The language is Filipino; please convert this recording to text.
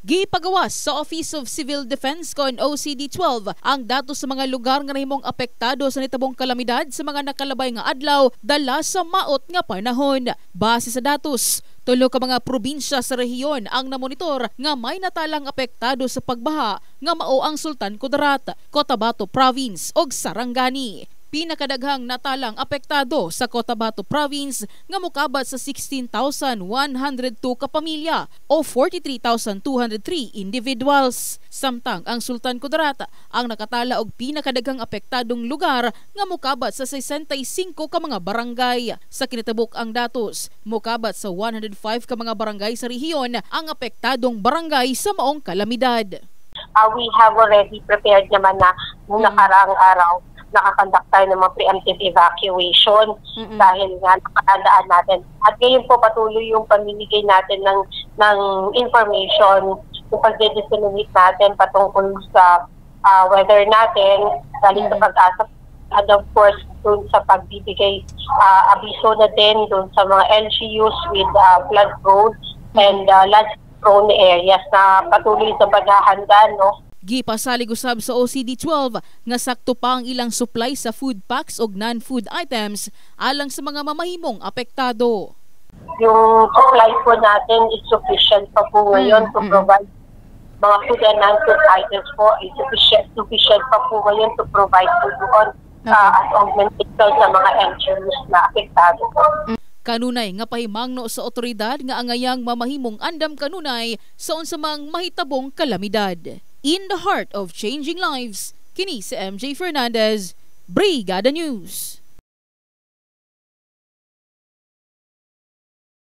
Gipagawas sa Office of Civil Defense kon OCD-12 ang datos sa mga lugar nga nahimong apektado sa nitabong kalamidad sa mga nakalabay nga adlaw dala sa maot nga panahon. Base sa datos, 3 ka mga probinsya sa rehiyon ang namonitor nga may natalang apektado sa pagbaha nga mao ang Sultan Kudarat, Cotabato Province ug Sarangani. Pinakadaghang natalang apektado sa Cotabato Province nga mokabat sa 16,102 ka pamilya o 43,203 individuals. Samtang ang Sultan Kudarat ang nakatala og pinakadaghang apektadong lugar nga mokabat sa 65 ka mga barangay. Sa kinatabuk ang datos, mokabat sa 105 ka mga barangay sa rehiyon ang apektadong barangay sa maong kalamidad. We have already prepared naman na nung nakaraang araw nakakandak tayo ng mga preemptive evacuation dahil nga nakakandaan natin. At ngayon po patuloy yung pamimigay natin ng information, yung pag-disseminate natin patungkol sa weather natin, galing sa Pag-asa, and of course dun sa pagbibigay abiso na din dun sa mga LGUs with flood prone and land prone areas na patuloy sa paghahanda, no? Gipasalig usab sa OCD-12 nga sakto pa ang ilang supply sa food packs o non-food items alang sa mga mamahimong apektado. Yung supply po natin is sufficient pa po ngayon to provide mga food and non-food items po is sufficient pa po ngayon to provide po doon as augmentation sa mga LGUs na apektado po. Kanunay nga pahimangno sa otoridad nga angayang mamahimong andam kanunay sa unsamang mahitabong kalamidad. In the heart of changing lives, kini si MJ Fernandez, Brigada News.